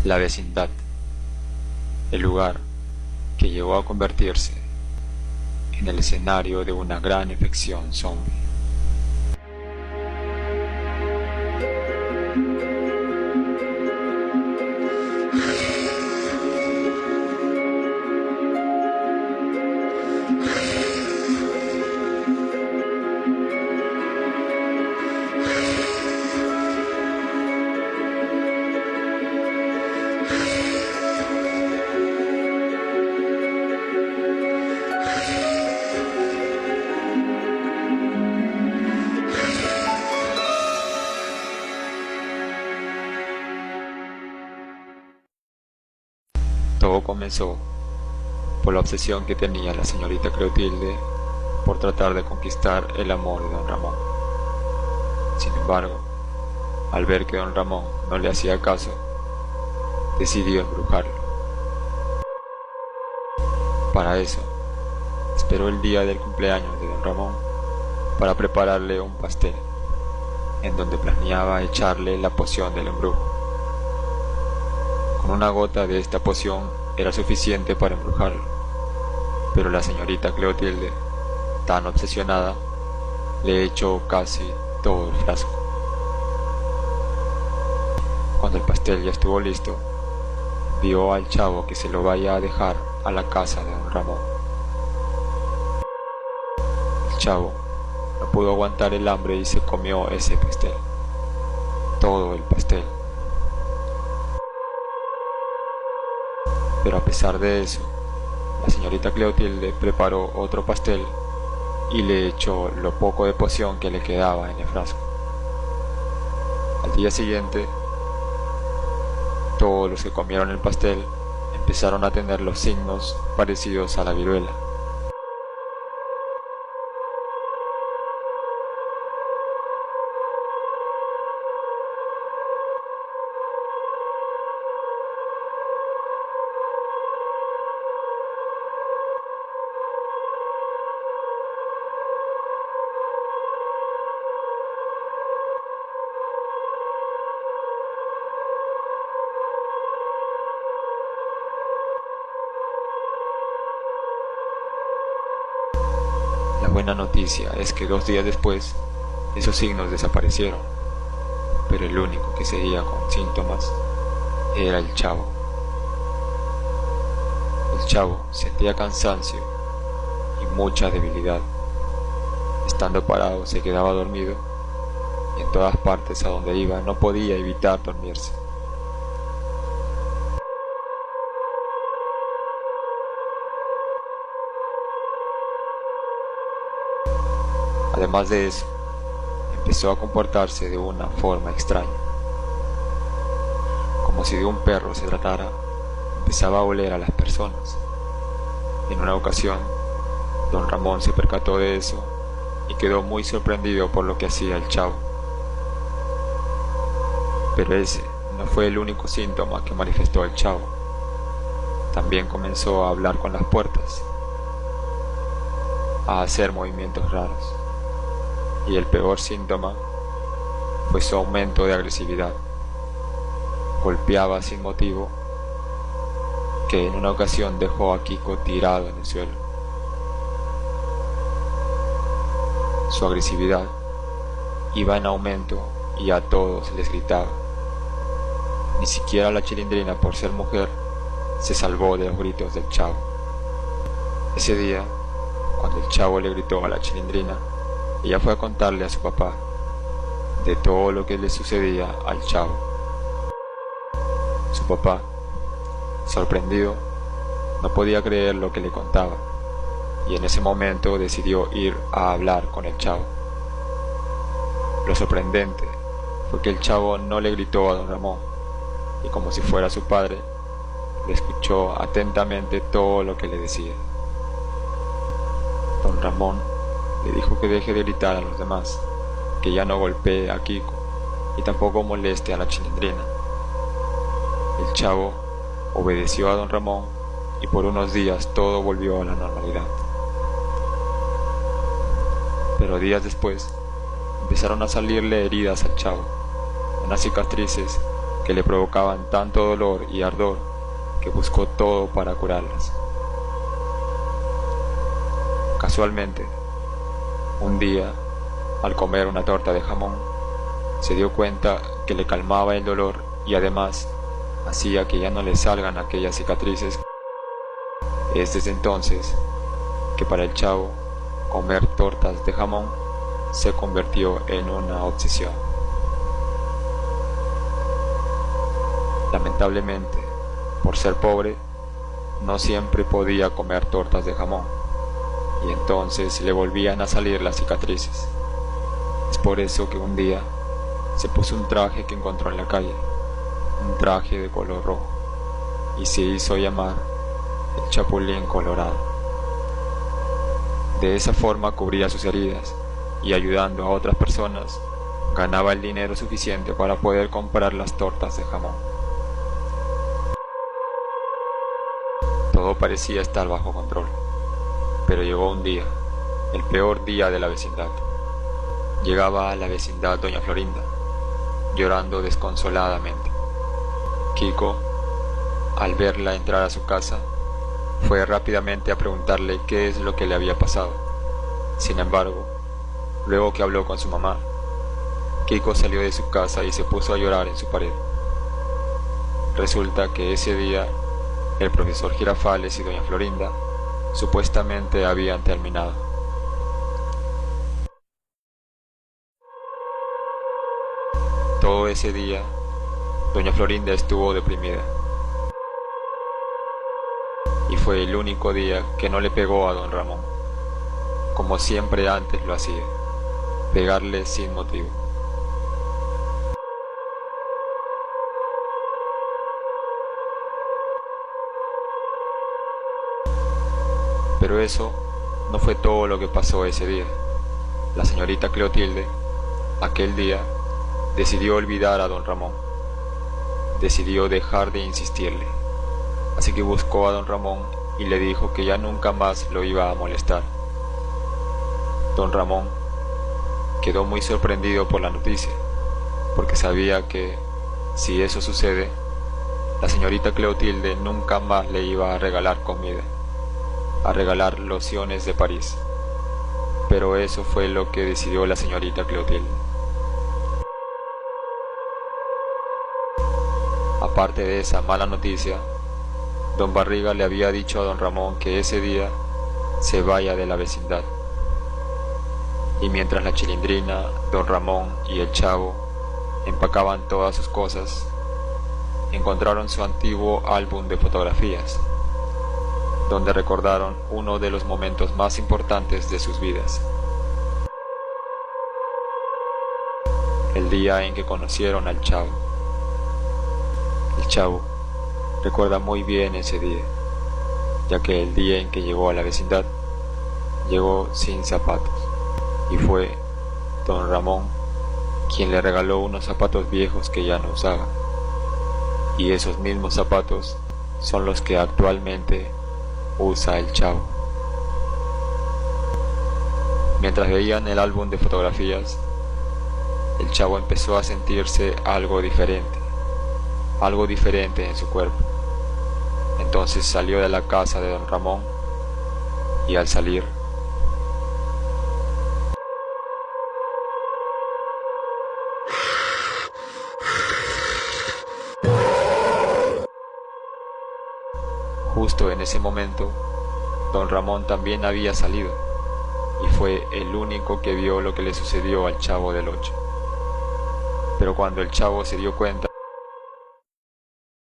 La vecindad, el lugar que llegó a convertirse en el escenario de una gran infección zombie. Todo comenzó por la obsesión que tenía la señorita Clotilde por tratar de conquistar el amor de don Ramón. Sin embargo, al ver que don Ramón no le hacía caso, decidió embrujarlo. Para eso, esperó el día del cumpleaños de don Ramón para prepararle un pastel, en donde planeaba echarle la poción del embrujo. Con una gota de esta poción era suficiente para embrujarlo, pero la señorita Clotilde, tan obsesionada, le echó casi todo el frasco. Cuando el pastel ya estuvo listo, vio al chavo que se lo vaya a dejar a la casa de don Ramón. El chavo no pudo aguantar el hambre y se comió ese pastel, todo el pastel. Pero a pesar de eso, la señorita Clotilde preparó otro pastel y le echó lo poco de poción que le quedaba en el frasco. Al día siguiente, todos los que comieron el pastel empezaron a tener los signos parecidos a la viruela. La buena noticia es que 2 días después, esos signos desaparecieron, pero el único que seguía con síntomas era el chavo. El chavo sentía cansancio y mucha debilidad. Estando parado se quedaba dormido y en todas partes a donde iba no podía evitar dormirse. Además de eso, empezó a comportarse de una forma extraña. Como si de un perro se tratara, empezaba a oler a las personas. En una ocasión, don Ramón se percató de eso y quedó muy sorprendido por lo que hacía el chavo. Pero ese no fue el único síntoma que manifestó el chavo. También comenzó a hablar con las puertas, a hacer movimientos raros. Y el peor síntoma fue su aumento de agresividad. Golpeaba sin motivo, que en una ocasión dejó a Kiko tirado en el suelo. Su agresividad iba en aumento y a todos les gritaba. Ni siquiera la Chilindrina, por ser mujer, se salvó de los gritos del chavo. Ese día, cuando el chavo le gritó a la Chilindrina, ella fue a contarle a su papá de todo lo que le sucedía al chavo. Su papá, sorprendido, no podía creer lo que le contaba y en ese momento decidió ir a hablar con el chavo. Lo sorprendente fue que el chavo no le gritó a don Ramón y, como si fuera su padre, le escuchó atentamente todo lo que le decía. Don Ramón le dijo que deje de gritar a los demás, que ya no golpee a Kiko y tampoco moleste a la Chilindrina. El chavo obedeció a don Ramón y por unos días todo volvió a la normalidad. Pero días después empezaron a salirle heridas al chavo, unas cicatrices que le provocaban tanto dolor y ardor que buscó todo para curarlas. Casualmente, un día, al comer una torta de jamón, se dio cuenta que le calmaba el dolor y además hacía que ya no le salgan aquellas cicatrices. Es desde entonces que para el chavo comer tortas de jamón se convirtió en una obsesión. Lamentablemente, por ser pobre, no siempre podía comer tortas de jamón y entonces le volvían a salir las cicatrices. Es por eso que un día se puso un traje que encontró en la calle, un traje de color rojo, y se hizo llamar el Chapulín Colorado. De esa forma cubría sus heridas y ayudando a otras personas ganaba el dinero suficiente para poder comprar las tortas de jamón. Todo parecía estar bajo control, pero llegó un día, el peor día de la vecindad. Llegaba a la vecindad doña Florinda, llorando desconsoladamente. Kiko, al verla entrar a su casa, fue rápidamente a preguntarle qué es lo que le había pasado. Sin embargo, luego que habló con su mamá, Kiko salió de su casa y se puso a llorar en su pared. Resulta que ese día el profesor Girafales y doña Florinda supuestamente habían terminado. Todo ese día, doña Florinda estuvo deprimida. Y fue el único día que no le pegó a don Ramón, como siempre antes lo hacía, pegarle sin motivo. Pero eso no fue todo lo que pasó ese día. La señorita Cleotilde, aquel día, decidió olvidar a don Ramón. Decidió dejar de insistirle. Así que buscó a don Ramón y le dijo que ya nunca más lo iba a molestar. Don Ramón quedó muy sorprendido por la noticia, porque sabía que, si eso sucede, la señorita Cleotilde nunca más le iba a regalar comida, a regalar lociones de París. Pero eso fue lo que decidió la señorita Cleotilde. Aparte de esa mala noticia, don Barriga le había dicho a don Ramón que ese día se vaya de la vecindad. Y mientras la Chilindrina, don Ramón y el Chavo empacaban todas sus cosas, encontraron su antiguo álbum de fotografías, donde recordaron uno de los momentos más importantes de sus vidas. El día en que conocieron al Chavo. El Chavo recuerda muy bien ese día, ya que el día en que llegó a la vecindad, llegó sin zapatos, y fue don Ramón quien le regaló unos zapatos viejos que ya no usaba, y esos mismos zapatos son los que actualmente usa el Chavo. Mientras veían el álbum de fotografías, el Chavo empezó a sentirse algo diferente en su cuerpo. Entonces salió de la casa de don Ramón y al salir, justo en ese momento, don Ramón también había salido y fue el único que vio lo que le sucedió al Chavo del Ocho. Pero cuando el Chavo se dio cuenta